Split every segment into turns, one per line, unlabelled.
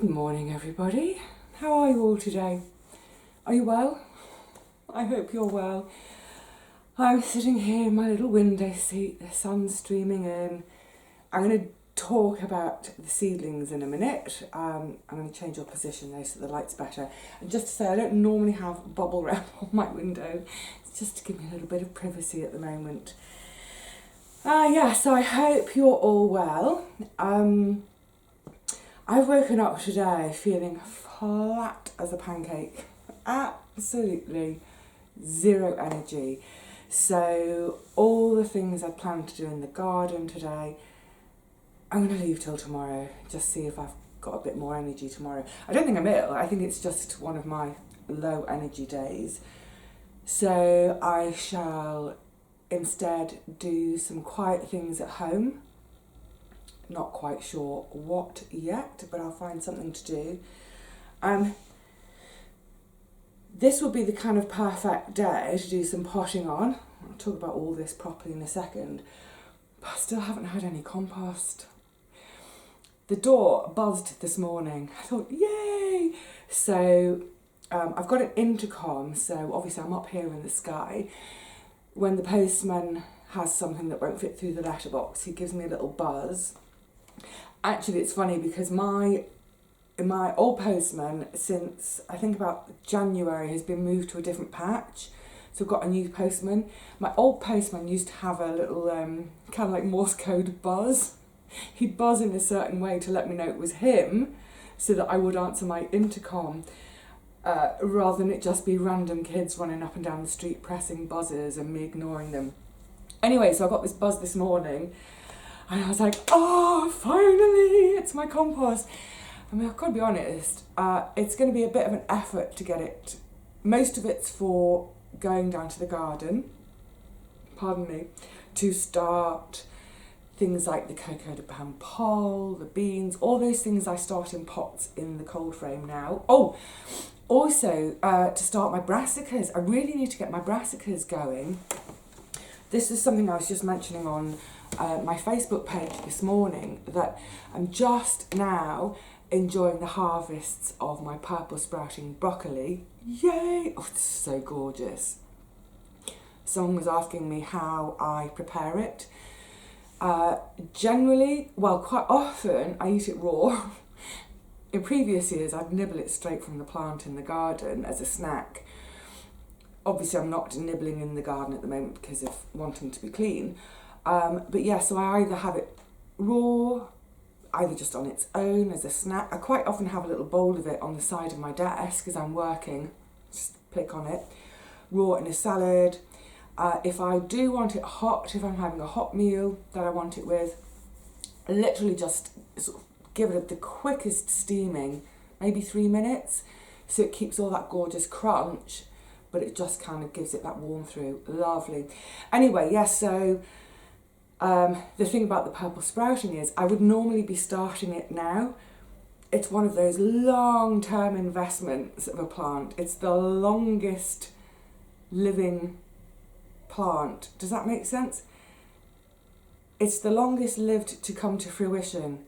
Good morning, everybody. How are you all today? Are you well? I hope you're well. I'm sitting here in my little window seat, the sun's streaming in. I'm going to talk about the seedlings in a minute. I'm going to change your position though so the light's better. And just to say, I don't normally have bubble wrap on my window. It's just to give me a little bit of privacy at the moment. So I hope you're all well. I've woken up today feeling flat as a pancake. Absolutely zero energy. So all the things I planned to do in the garden today, I'm going to leave till tomorrow. Just see if I've got a bit more energy tomorrow. I don't think I'm ill. I think it's just one of my low energy days. So I shall instead do some quiet things at home. Not quite sure what yet, but I'll find something to do. This will be the kind of perfect day to do some potting on. I'll talk about all this properly in a second. But I still haven't had any compost. The door buzzed this morning. I thought, yay! So I've got an intercom, so obviously I'm up here in the sky. When the postman has something that won't fit through the letterbox, he gives me a little buzz. Actually, it's funny because my old postman, since I think about January, has been moved to a different patch. So I've got a new postman. My old postman used to have a little kind of like Morse code buzz. He'd buzz in a certain way to let me know it was him, so that I would answer my intercom, rather than it just be random kids running up and down the street pressing buzzers and me ignoring them. Anyway, so I got this buzz this morning. And I was like, oh, finally, it's my compost. I mean, I've got to be honest, it's going to be a bit of an effort to get it. Most of it's for going down to the garden, to start things like the cocoa de pan pole, the beans, all those things I start in pots in the cold frame now. Oh, also to start my brassicas. I really need to get my brassicas going. This is something I was just mentioning on my Facebook page this morning, that I'm just now enjoying the harvests of my purple sprouting broccoli. Yay! Oh, it's so gorgeous. Someone was asking me how I prepare it. Generally, quite often I eat it raw. In previous years I'd nibble it straight from the plant in the garden as a snack. Obviously I'm not nibbling in the garden at the moment because of wanting to be clean. But yeah, so I either have it raw, either just on its own as a snack. I quite often have a little bowl of it on the side of my desk as I'm working, just pick on it, raw in a salad. If I do want it hot, if I'm having a hot meal that I want it with, I literally just sort of give it the quickest steaming, maybe 3 minutes, so it keeps all that gorgeous crunch, but it just kind of gives it that warm through. Lovely. Anyway, yes, so the thing about the purple sprouting is I would normally be starting it now. It's one of those long-term investments of a plant. It's the longest living plant. Does that make sense? It's the longest lived to come to fruition.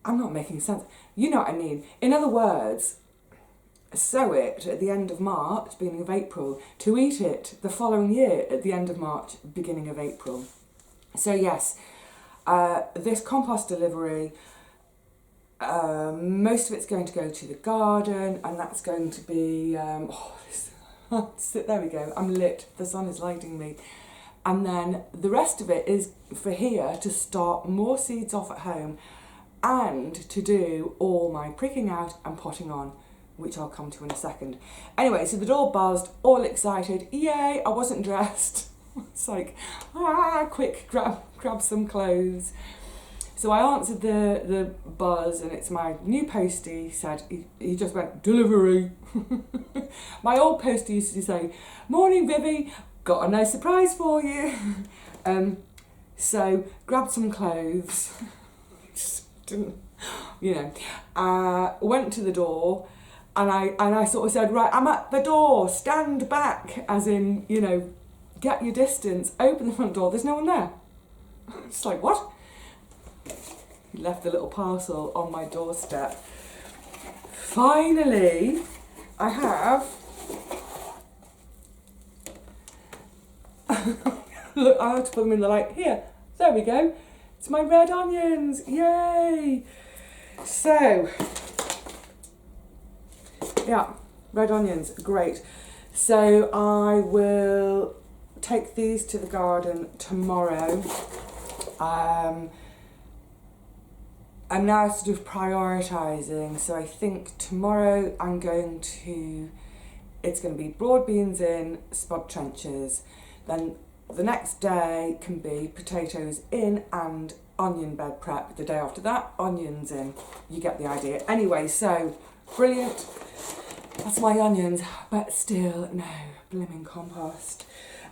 I'm not making sense. You know what I mean. In other words, sow it at the end of March, beginning of April, to eat it the following year at the end of March, beginning of April. So yes, this compost delivery, most of it's going to go to the garden, and that's going to be, there we go, I'm lit, the sun is lighting me. And then the rest of it is for here to start more seeds off at home and to do all my pricking out and potting on, which I'll come to in a second. Anyway, so the door buzzed, all excited, yay, I wasn't dressed. It's like, quick, grab some clothes. So I answered the buzz, and it's my new postie. Said he just went, delivery. My old postie used to say, morning Vivi, got a nice surprise for you. So grabbed some clothes, just didn't, went to the door, and I sort of said, right, I'm at the door, stand back, as in, get your distance, open the front door, there's no one there. It's like, what? He left the little parcel on my doorstep. finally, I have, look, I have to put them in the light. Here, there we go. It's my red onions, yay! So, yeah, red onions, great. So I will take these to the garden tomorrow. I'm now sort of prioritising, so I think tomorrow it's going to be broad beans in, spud trenches, then the next day can be potatoes in and onion bed prep. The day after that, onions in. You get the idea. Anyway, so brilliant. That's my onions, but still no blooming compost.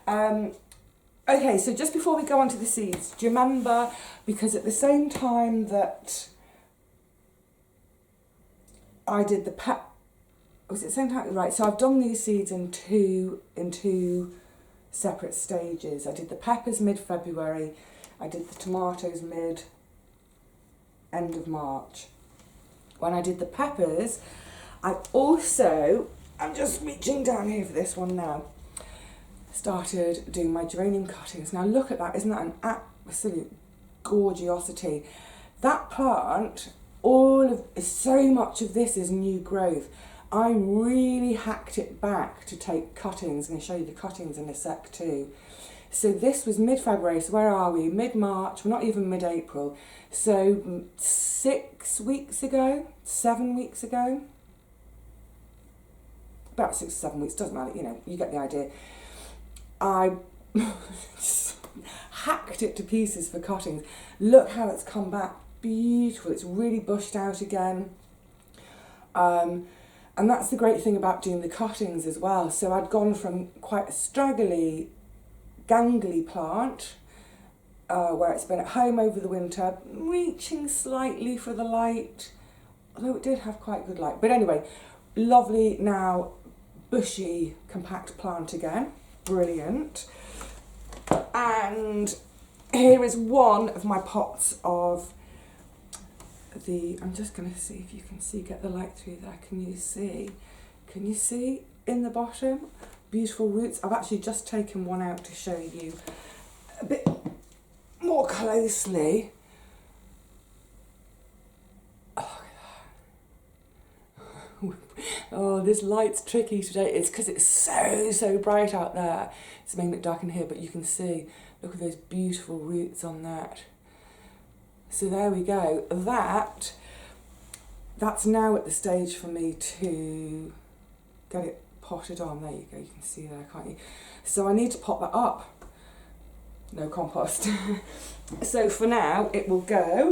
Okay, so just before we go on to the seeds, do you remember, because at the same time that I did the was it the same time? Right, so I've done these seeds in two separate stages. I did the peppers mid-February, I did the tomatoes end of March. When I did the peppers, I'm just reaching down here for this one now, started doing my geranium cuttings. Now look at that, isn't that an absolute gorgeosity? That plant, so much of this is new growth. I really hacked it back to take cuttings. I'm going to show you the cuttings in a sec too. So this was mid-February, so where are we? Mid-March, we're not even mid-April. So 7 weeks ago, about 6 or 7 weeks, doesn't matter, you get the idea. I just hacked it to pieces for cuttings. Look how it's come back, beautiful. It's really bushed out again. And that's the great thing about doing the cuttings as well. So I'd gone from quite a straggly, gangly plant, where it's been at home over the winter, reaching slightly for the light, although it did have quite good light. But anyway, lovely now, bushy, compact plant again. Brilliant. And here is one of my pots of I'm just going to see if you can get the light through there. Can you see in the bottom? Beautiful roots. I've actually just taken one out to show you a bit more closely. Oh, this light's tricky today. It's because it's so bright out there. It's making it dark in here, but you can see, look at those beautiful roots on that. So there we go. That's now at the stage for me to get it potted on. There you go, you can see there, can't you? So I need to pot that up. No compost. So for now, it will go.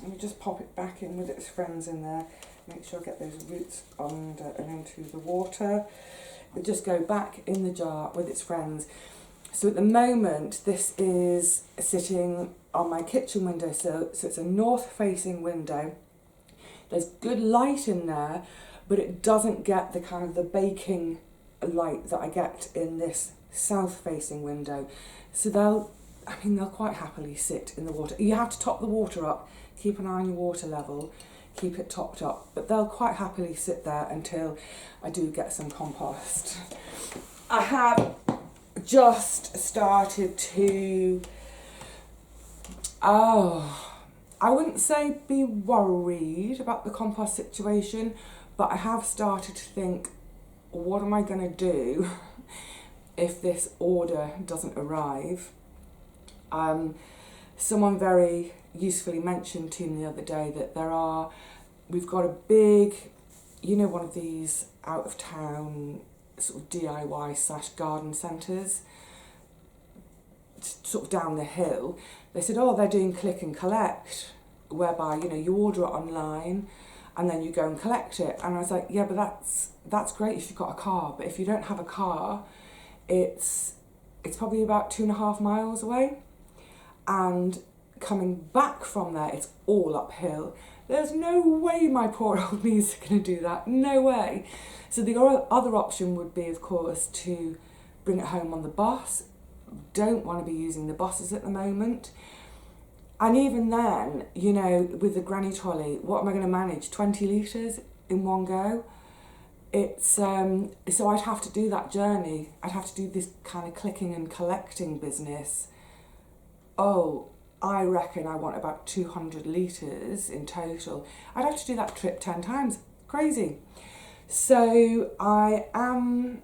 Let me just pop it back in with its friends in there. Make sure I get those roots under and into the water. It'll just go back in the jar with its friends. So at the moment, this is sitting on my kitchen window, so it's a north-facing window. There's good light in there, but it doesn't get the kind of the baking light that I get in this south-facing window. So they'll quite happily sit in the water. You have to top the water up, keep an eye on your water level, keep it topped up, but they'll quite happily sit there until I do get some compost. I have just started to, I wouldn't say be worried about the compost situation, but I have started to think, what am I going to do if this order doesn't arrive? Someone very usefully mentioned to me the other day that we've got a big, one of these out of town sort of DIY / garden centres, sort of down the hill. They said, they're doing click and collect, whereby, you order it online and then you go and collect it. And I was like, yeah, but that's great if you've got a car, but if you don't have a car, it's probably about 2.5 miles away. And coming back from there, it's all uphill. There's no way my poor old knees are going to do that. No way. So the other option would be, of course, to bring it home on the bus. Don't want to be using the buses at the moment. And even then, with the granny trolley, what am I going to manage? 20 litres? in one go. It's so I'd have to do that journey. I'd have to do this kind of clicking and collecting business. Oh, I reckon I want about 200 litres in total. I'd have to do that trip 10 times. Crazy. So I am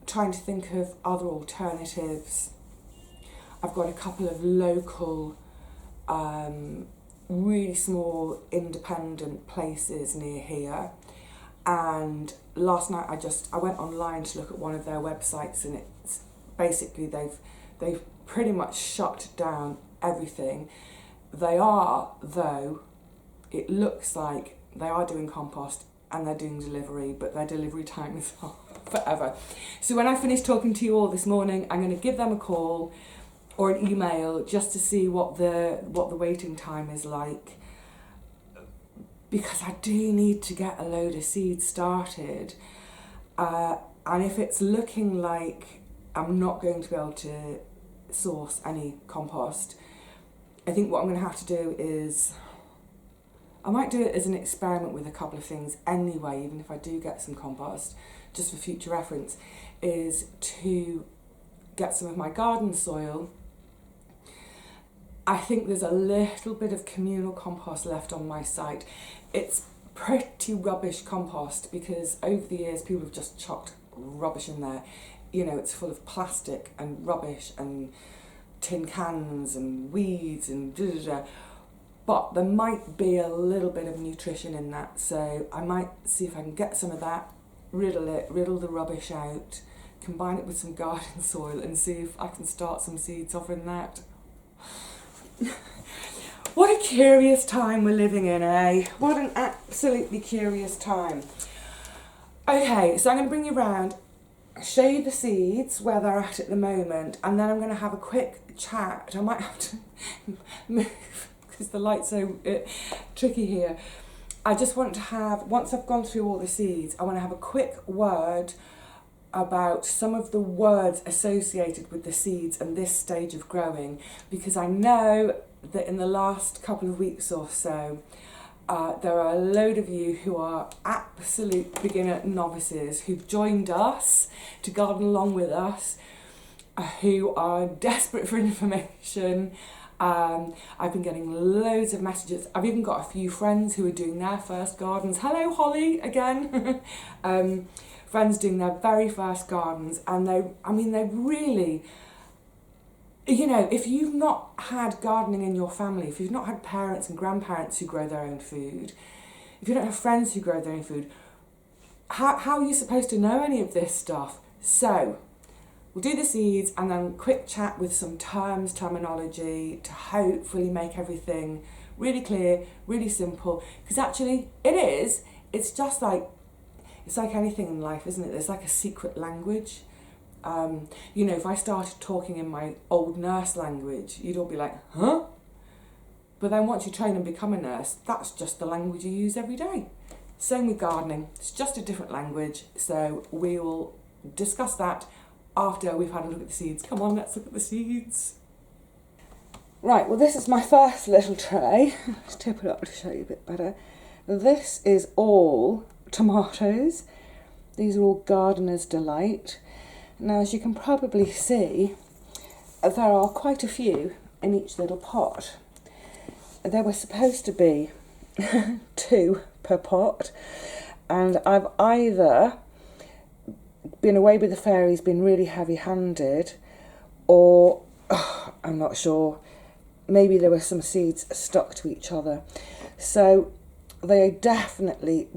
trying to think of other alternatives. I've got a couple of local, really small independent places near here. And last night I went online to look at one of their websites, and it's basically they've pretty much shut down everything. They are, though, it looks like they are doing compost and they're doing delivery, but their delivery times are forever. So when I finish talking to you all this morning, I'm going to give them a call or an email just to see what the waiting time is like, because I do need to get a load of seeds started, and if it's looking like I'm not going to be able to source any compost, I think what I'm going to have to do is, I might do it as an experiment with a couple of things anyway, even if I do get some compost, just for future reference, is to get some of my garden soil. I think there's a little bit of communal compost left on my site. It's pretty rubbish compost because over the years people have just chucked rubbish in there. You know, it's full of plastic and rubbish and tin cans and weeds and da-da-da. But there might be a little bit of nutrition in that, so I might see if I can get some of that, riddle the rubbish out, combine it with some garden soil and see if I can start some seeds off in that. What a curious time we're living in, eh? What an absolutely curious time. Okay, so I'm going to bring you around, show you the seeds, where they're at the moment, and then I'm going to have a quick chat. I might have to move because the light's so tricky here. I just want to have, once I've gone through all the seeds, I want to have a quick word about some of the words associated with the seeds and this stage of growing, because I know that in the last couple of weeks or so, there are a load of you who are absolute beginner novices who've joined us to garden along with us, who are desperate for information. I've been getting loads of messages. I've even got a few friends who are doing their first gardens. Hello, Holly, again. Friends doing their very first gardens, and they really, you know, if you've not had gardening in your family, if you've not had parents and grandparents who grow their own food, if you don't have friends who grow their own food, how are you supposed to know any of this stuff? So we'll do the seeds and then quick chat with some terminology to hopefully make everything really clear, really simple, because actually it's just like, it's like anything in life, isn't it? There's like a secret language. You know, if I started talking in my old nurse language, you'd all be like, huh? But then once you train and become a nurse, that's just the language you use every day. Same with gardening. It's just a different language. So we will discuss that after we've had a look at the seeds. Come on, let's look at the seeds. Right, well, this is my first little tray. Let's tip it up to show you a bit better. This is all tomatoes. These are all Gardener's Delight. Now, as you can probably see, there are quite a few in each little pot. There were supposed to be 2 per pot, and I've either been away with the fairies, been really heavy-handed, or I'm not sure, maybe there were some seeds stuck to each other. So they definitely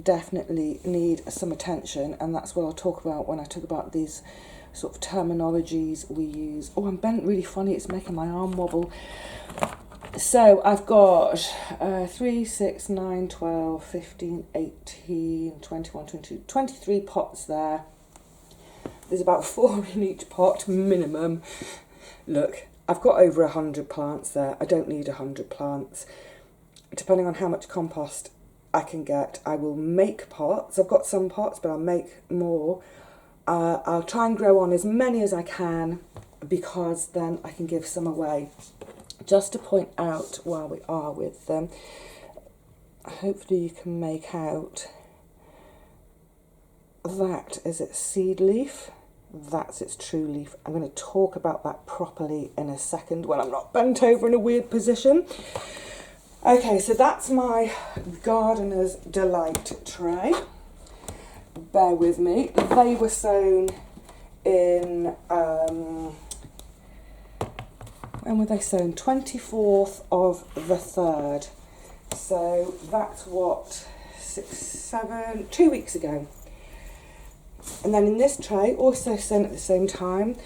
need some attention, and that's what I'll talk about when I talk about these sort of terminologies we use. Oh, I'm bent really funny, it's making my arm wobble. So I've got 3, 6, 9, 12, 15, 18, 21, 22, 23 pots there. There's about 4 in each pot, minimum. Look, I've got over 100 plants there. I don't need 100 plants. Depending on how much compost I can get, I will make pots. I've got some pots, but I'll make more. I'll try and grow on as many as I can, because then I can give some away. Just to point out while we are with them, hopefully you can make out that is its seed leaf. That's its true leaf. I'm going to talk about that properly in a second when I'm not bent over in a weird position. Okay, so that's my Gardener's Delight tray. Bear with me. They were sown in, when were they sown? 24th of the 3rd. So that's what, 2 weeks ago. And then in this tray, also sown at the same time,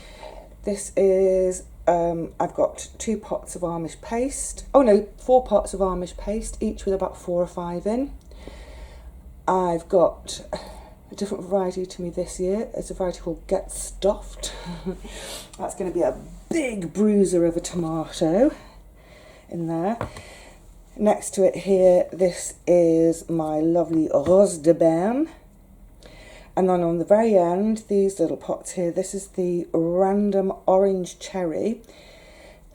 this is, I've got 2 pots of Amish paste. Oh no, 4 pots of Amish paste, each with about 4 or 5 in. I've got a different variety to me this year. It's a variety called Get Stuffed. That's going to be a big bruiser of a tomato in there. Next to it here, this is my lovely Rose de Berne. And then on the very end, these little pots here, this is the random orange cherry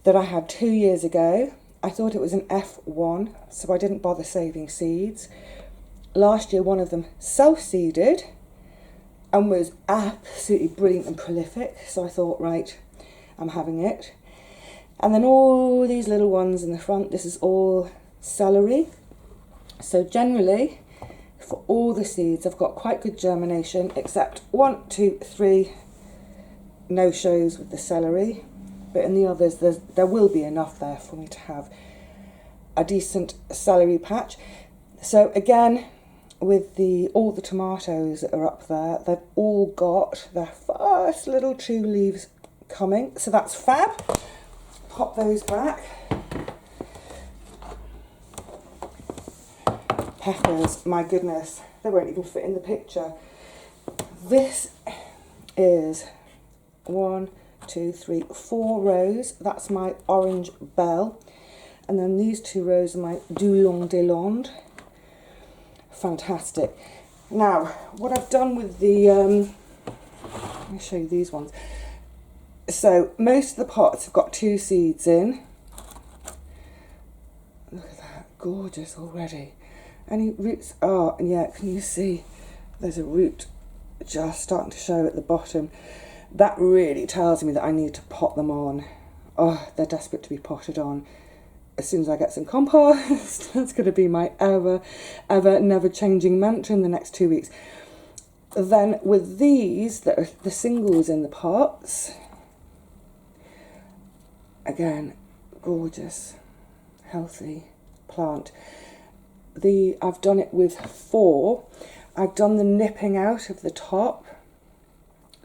that I had 2 years ago. I thought it was an F1, so I didn't bother saving seeds. Last year, one of them self-seeded and was absolutely brilliant and prolific. So I thought, right, I'm having it. And then all these little ones in the front, this is all celery. So generally, for all the seeds, I've got quite good germination, except 1, 2, 3 no-shows with the celery. But in the others, there will be enough there for me to have a decent celery patch. So again, with all the tomatoes that are up there, they've all got their first little true leaves coming. So that's fab. Pop those back. Peppers, my goodness, they won't even fit in the picture. This is 1, 2, 3, 4 rows. That's my orange bell. And then these 2 rows are my Dulong de Londe. Fantastic. Now, what I've done with the, let me show you these ones. So most of the pots have got 2 seeds in. Look at that, gorgeous already. Any roots? Oh, yeah, can you see? There's a root just starting to show at the bottom. That really tells me that I need to pot them on. Oh, they're desperate to be potted on. As soon as I get some compost, that's going to be my ever, never changing mantra in the next 2 weeks. Then with these, that are the singles in the pots, again, gorgeous, healthy plant. I've done it with 4. I've done the nipping out of the top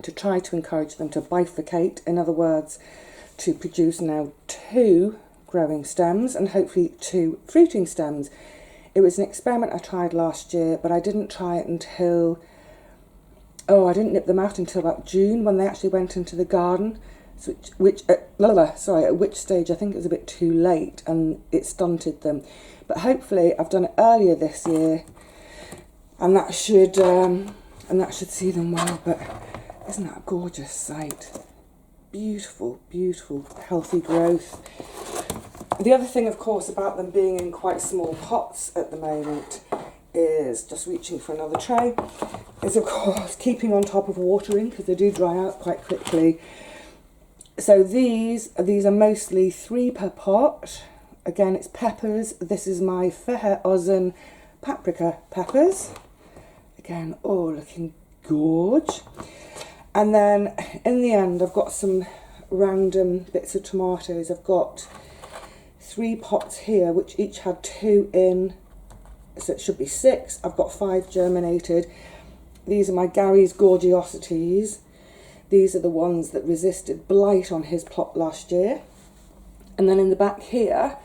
to try to encourage them to bifurcate. In other words, to produce now 2 growing stems and hopefully 2 fruiting stems. It was an experiment I tried last year, but I didn't try it until, I didn't nip them out until about June when they actually went into the garden. So at which stage I think it was a bit too late and it stunted them. But hopefully I've done it earlier this year, and that should see them well. But isn't that a gorgeous sight? Beautiful, beautiful, healthy growth. The other thing, of course, about them being in quite small pots at the moment is, just reaching for another tray, is of course keeping on top of watering, because they do dry out quite quickly. So these are mostly 3 per pot. Again, it's peppers. This is my Feher paprika peppers. Again, looking gorge. And then in the end, I've got some random bits of tomatoes. I've got 3 pots here, which each had 2 in, so it should be 6. I've got 5 germinated. These are my Gary's Gorgiosities. These are the ones that resisted blight on his plot last year. And then in the back here,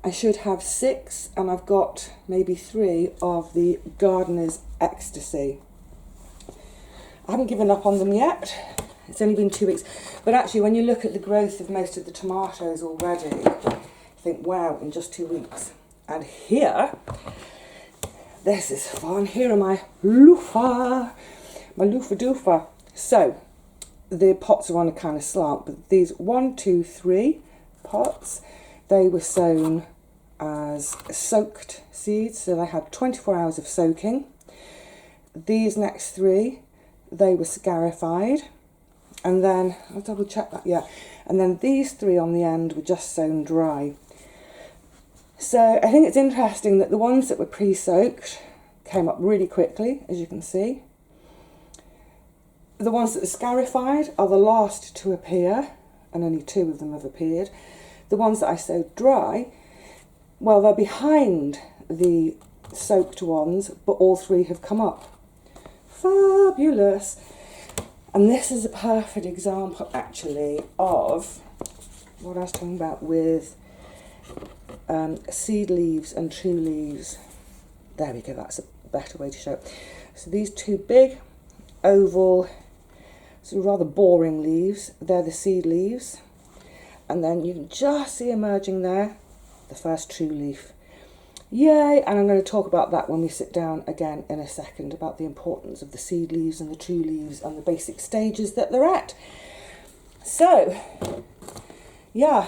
I should have 6, and I've got maybe 3 of the Gardener's Ecstasy. I haven't given up on them yet. It's only been 2 weeks. But actually, when you look at the growth of most of the tomatoes already, you think, wow, in just 2 weeks. And here, this is fun. Here are my loofah doofa. So, the pots are on a kind of slant, but these 1, 2, 3 pots, they were sown as soaked seeds, so they had 24 hours of soaking. These next 3 they were scarified. And then, I'll double check that, yeah. And then these 3 on the end were just sown dry. So I think it's interesting that the ones that were pre-soaked came up really quickly, as you can see. The ones that were scarified are the last to appear, and only 2 of them have appeared. The ones that I sowed dry, well, they're behind the soaked ones, but all 3 have come up. Fabulous. And this is a perfect example, actually, of what I was talking about with seed leaves and true leaves. There we go, that's a better way to show it. So these 2 big, oval, sort of rather boring leaves, they're the seed leaves. And then you can just see emerging there the first true leaf. Yay! And I'm going to talk about that when we sit down again in a second, about the importance of the seed leaves and the true leaves and the basic stages that they're at. So, yeah,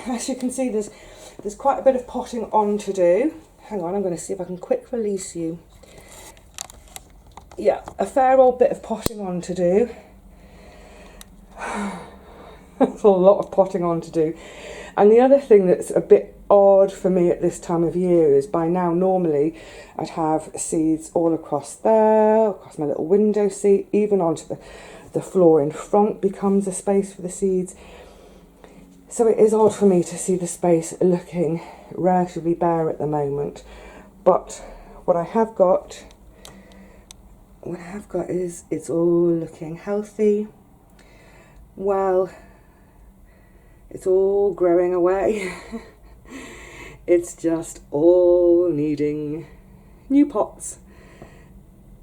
as you can see, there's quite a bit of potting on to do. Hang on, I'm going to see if I can quick release you. Yeah, a fair old bit of potting on to do. That's a lot of potting on to do. And the other thing that's a bit odd for me at this time of year is by now normally I'd have seeds all across there, across my little window seat, even onto the floor in front becomes a space for the seeds. So it is odd for me to see the space looking relatively bare at the moment. But what I have got is it's all looking healthy. Well, it's all growing away. It's just all needing new pots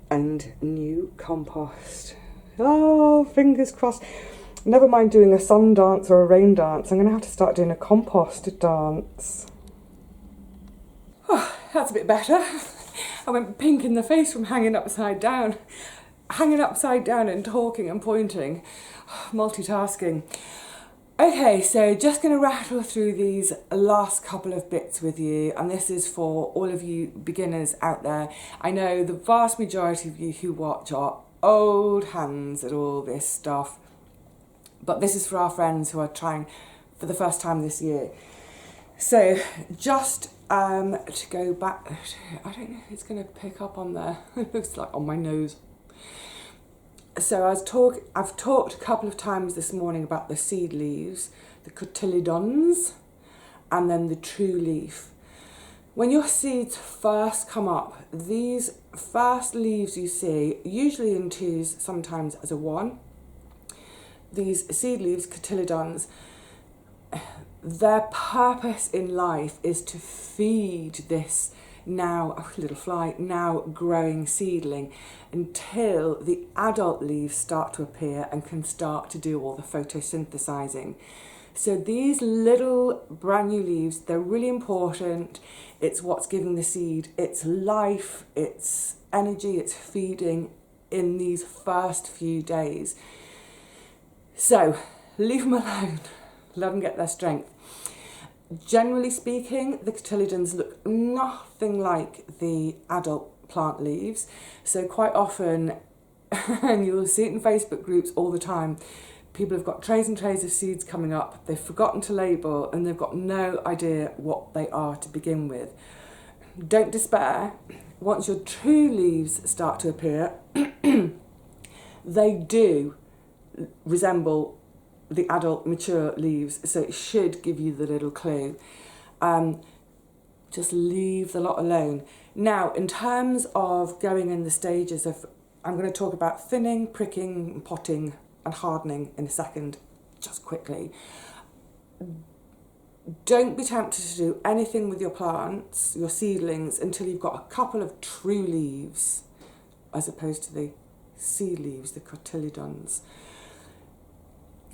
and new compost. Oh, fingers crossed. Never mind doing a sun dance or a rain dance. I'm going to have to start doing a compost dance. Oh, that's a bit better. I went pink in the face from hanging upside down. Hanging upside down and talking and pointing. Multitasking. Okay, so just going to rattle through these last couple of bits with you, and this is for all of you beginners out there. I know the vast majority of you who watch are old hands at all this stuff, but this is for our friends who are trying for the first time this year. So just to go back, I don't know if it's going to pick up on there. It looks like on my nose. So I've talked a couple of times this morning about the seed leaves, the cotyledons, and then the true leaf. When your seeds first come up, these first leaves you see, usually in 2s, sometimes as a 1, these seed leaves, cotyledons, their purpose in life is to feed this now, oh, little fly, now growing seedling until the adult leaves start to appear and can start to do all the photosynthesizing. So these little brand new leaves, they're really important. It's what's giving the seed its life, its energy, its feeding in these first few days. So leave them alone, let them get their strength. Generally speaking, the cotyledons look nothing like the adult plant leaves. So quite often, and you'll see it in Facebook groups all the time, people have got trays and trays of seeds coming up, they've forgotten to label, and they've got no idea what they are to begin with. Don't despair. Once your true leaves start to appear, they do resemble the adult mature leaves, so it should give you the little clue. Just leave the lot alone. Now, in terms of going in the stages of, I'm going to talk about thinning, pricking, potting and hardening in a second, just quickly. Don't be tempted to do anything with your plants, your seedlings, until you've got a couple of true leaves, as opposed to the seed leaves, the cotyledons.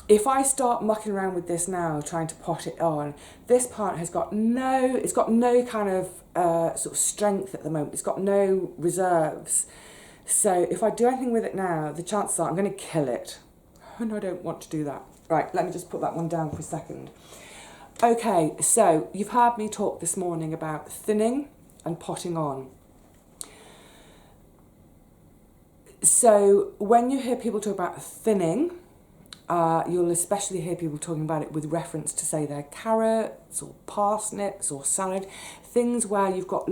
If I start mucking around with this now, trying to pot it on, this plant has got no kind of sort of strength at the moment. It's got no reserves. So if I do anything with it now, the chances are I'm going to kill it. And I don't want to do that. Right, let me just put that one down for a second. Okay, so you've heard me talk this morning about thinning and potting on. So when you hear people talk about thinning, you'll especially hear people talking about it with reference to, say, their carrots or parsnips or salad, things where you've got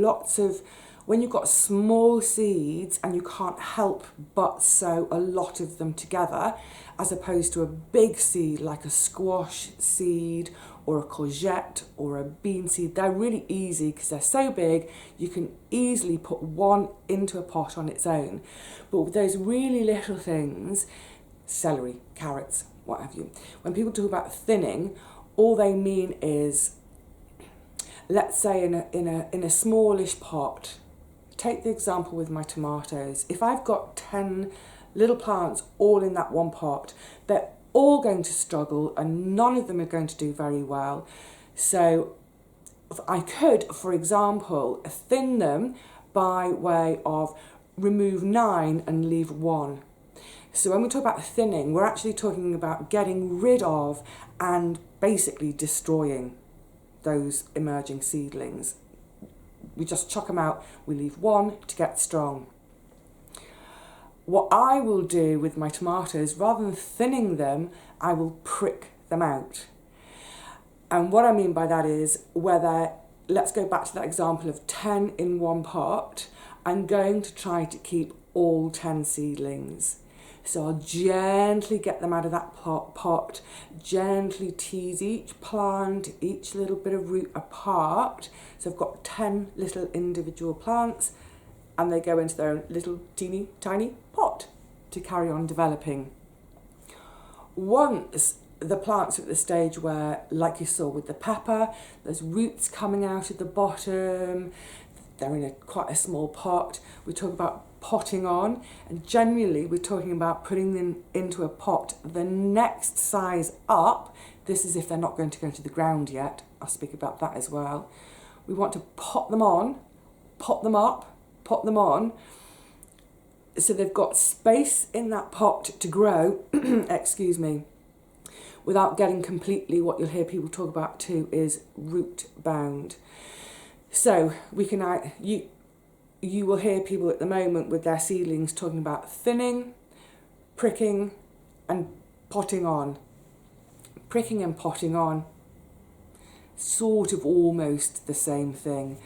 when you've got small seeds and you can't help but sow a lot of them together, as opposed to a big seed like a squash seed or a courgette or a bean seed. They're really easy because they're so big, you can easily put one into a pot on its own. But with those really little things, celery, carrots, what have you, when people talk about thinning, all they mean is, let's say in a smallish pot, take the example with my tomatoes. If I've got 10 little plants all in that one pot, they're all going to struggle and none of them are going to do very well. So I could, for example, thin them by way of remove 9 and leave 1. So when we talk about thinning, we're actually talking about getting rid of and basically destroying those emerging seedlings. We just chuck them out, we leave 1 to get strong. What I will do with my tomatoes, rather than thinning them, I will prick them out. And what I mean by that is, let's go back to that example of 10 in one pot, I'm going to try to keep all 10 seedlings. So I'll gently get them out of that pot, gently tease each plant, each little bit of root apart. So I've got 10 little individual plants and they go into their own little teeny tiny pot to carry on developing. Once the plants are at the stage where, like you saw with the pepper, there's roots coming out of the bottom, they're in quite a small pot, we talk about potting on, and generally we're talking about putting them into a pot the next size up. This is if they're not going to go into the ground yet. I'll speak about that as well. We want to pot them on, pot them up, pot them on, so they've got space in that pot to grow, excuse me, without getting completely, what you'll hear people talk about too, is root bound. So we can, you will hear people at the moment with their seedlings talking about thinning, pricking and potting on. Pricking and potting on, sort of almost the same thing.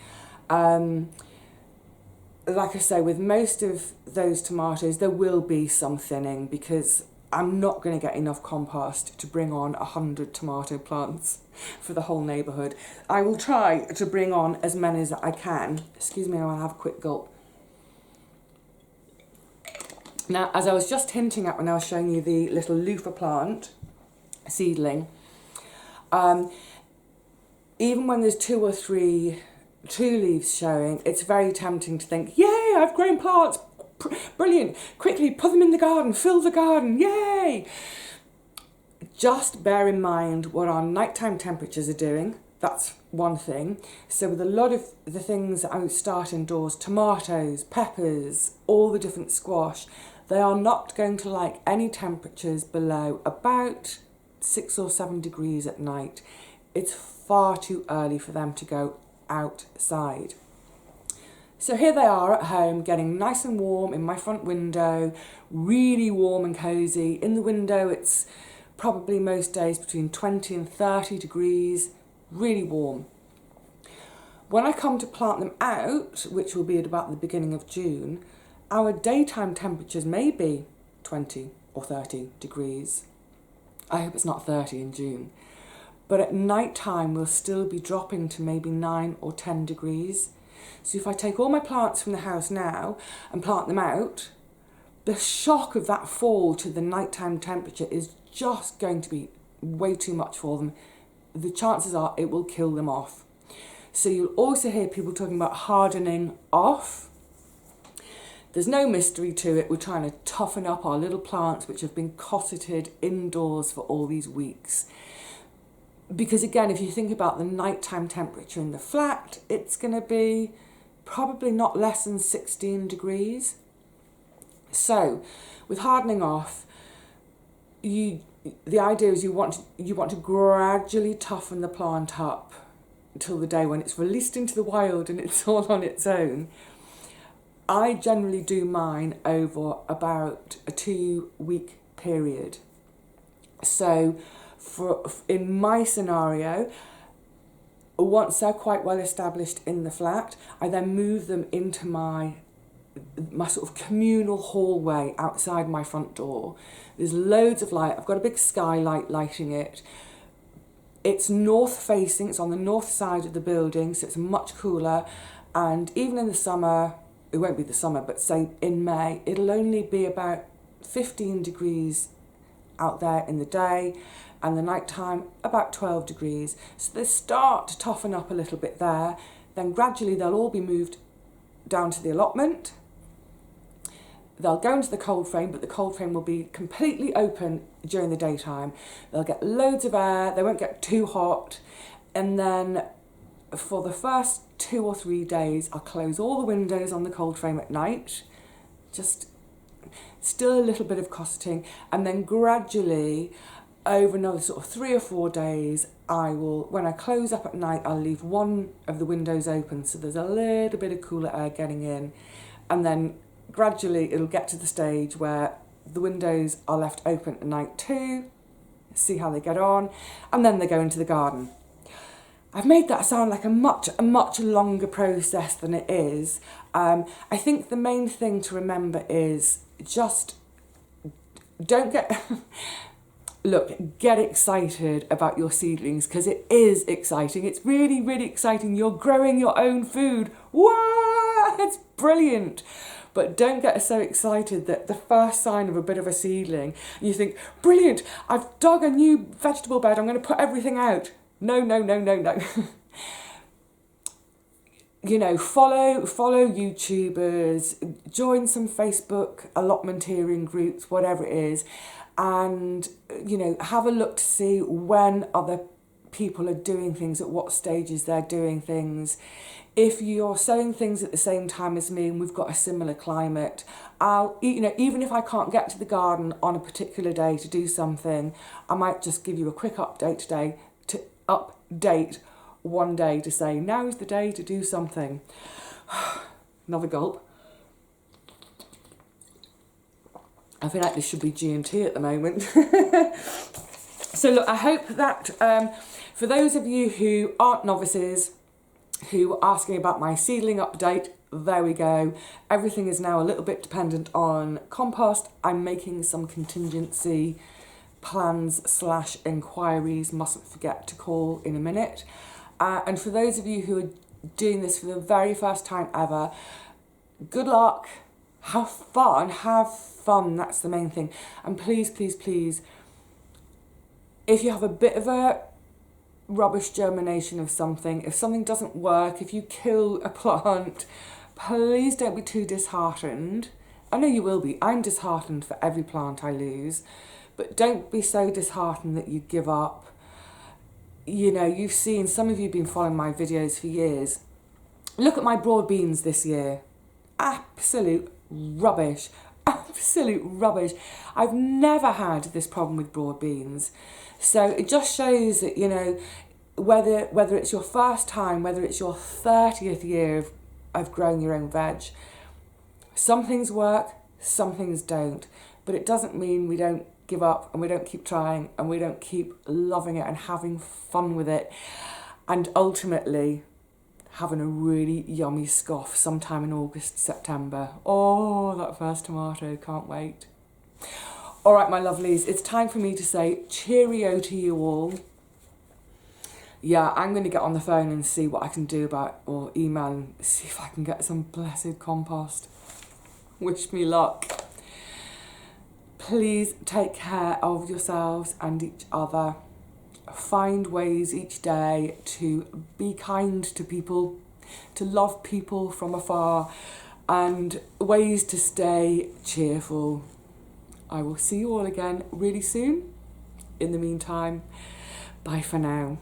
Like I say, with most of those tomatoes, there will be some thinning because I'm not going to get enough compost to bring on 100 tomato plants for the whole neighbourhood. I will try to bring on as many as I can. Excuse me, I'll have a quick gulp. Now, as I was just hinting at when I was showing you the little loofah plant, seedling, even when there's 2 or 3 true leaves showing, it's very tempting to think, yay, I've grown plants, brilliant, quickly put them in the garden, fill the garden, yay! Just bear in mind what our nighttime temperatures are doing. That's one thing. So with a lot of the things that I start indoors, tomatoes, peppers, all the different squash, they are not going to like any temperatures below about 6 or 7 degrees at night. It's far too early for them to go outside. So here they are at home, getting nice and warm in my front window, really warm and cosy. In the window it's probably most days between 20 and 30 degrees, really warm. When I come to plant them out, which will be at about the beginning of June, our daytime temperatures may be 20 or 30 degrees. I hope it's not 30 in June. But at night time we'll still be dropping to maybe 9 or 10 degrees. So if I take all my plants from the house now and plant them out, the shock of that fall to the nighttime temperature is just going to be way too much for them. The chances are it will kill them off. So you'll also hear people talking about hardening off. There's no mystery to it. We're trying to toughen up our little plants which have been cosseted indoors for all these weeks. Because again, if you think about the nighttime temperature in the flat, it's going to be probably not less than 16 degrees. So with hardening off, the idea is you want to gradually toughen the plant up until the day when it's released into the wild and it's all on its own. I generally do mine over about a 2-week period. So in my scenario, once they're quite well established in the flat, I then move them into my sort of communal hallway outside my front door. There's loads of light. I've got a big skylight lighting it. It's north facing, it's on the north side of the building, so it's much cooler. And even in the summer, it won't be the summer, but say in May, it'll only be about 15 degrees out there in the day, and the night time about 12 degrees. So they start to toughen up a little bit there. Then gradually they'll all be moved down to the allotment. They'll go into the cold frame, but the cold frame will be completely open during the daytime. They'll get loads of air, they won't get too hot. And then for the first 2 or 3 days, I'll close all the windows on the cold frame at night. Just still a little bit of cosseting. And then gradually, over another sort of 3 or 4 days, when I close up at night, I'll leave one of the windows open so there's a little bit of cooler air getting in. And then gradually it'll get to the stage where the windows are left open at night too, see how they get on, and then they go into the garden. I've made that sound like a much longer process than it is. I think the main thing to remember is just don't get... Look, get excited about your seedlings, because it is exciting. It's really, really exciting. You're growing your own food. Wow, it's brilliant. But don't get so excited that the first sign of a bit of a seedling, you think, brilliant, I've dug a new vegetable bed, I'm going to put everything out. No. You know, follow YouTubers, join some Facebook allotmenteering groups, whatever it is, and, you know, have a look to see when other people are doing things, at what stages they're doing things. If you're sowing things at the same time as me and we've got a similar climate, even if I can't get to the garden on a particular day to do something, I might just give you a quick update today, to update one day to say, now's the day to do something. Another gulp. I feel like this should be G&T at the moment. So look, I hope that for those of you who aren't novices, who are asking about my seedling update, there we go. Everything is now a little bit dependent on compost. I'm making some contingency plans / inquiries, mustn't forget to call in a minute. And for those of you who are doing this for the very first time ever, good luck, have fun, that's the main thing. And please, if you have a bit of a rubbish germination of something, if something doesn't work, if you kill a plant, please don't be too disheartened. I know you will be. I'm disheartened for every plant I lose, but don't be so disheartened that you give up. You know, you've seen, some of you have been following my videos for years. Look at my broad beans this year. Absolute rubbish. I've never had this problem with broad beans. So it just shows that, you know, whether it's your first time, whether it's your 30th year of growing your own veg, some things work, some things don't. But it doesn't mean we don't give up and we don't keep trying and we don't keep loving it and having fun with it. And ultimately having a really yummy scoff sometime in August, September. Oh, that first tomato, can't wait. All right, my lovelies, it's time for me to say cheerio to you all. Yeah, I'm going to get on the phone and see what I can do about, or email and see if I can get some blessed compost. Wish me luck. Please take care of yourselves and each other. Find ways each day to be kind to people, to love people from afar, and ways to stay cheerful. I will see you all again really soon. In the meantime, bye for now.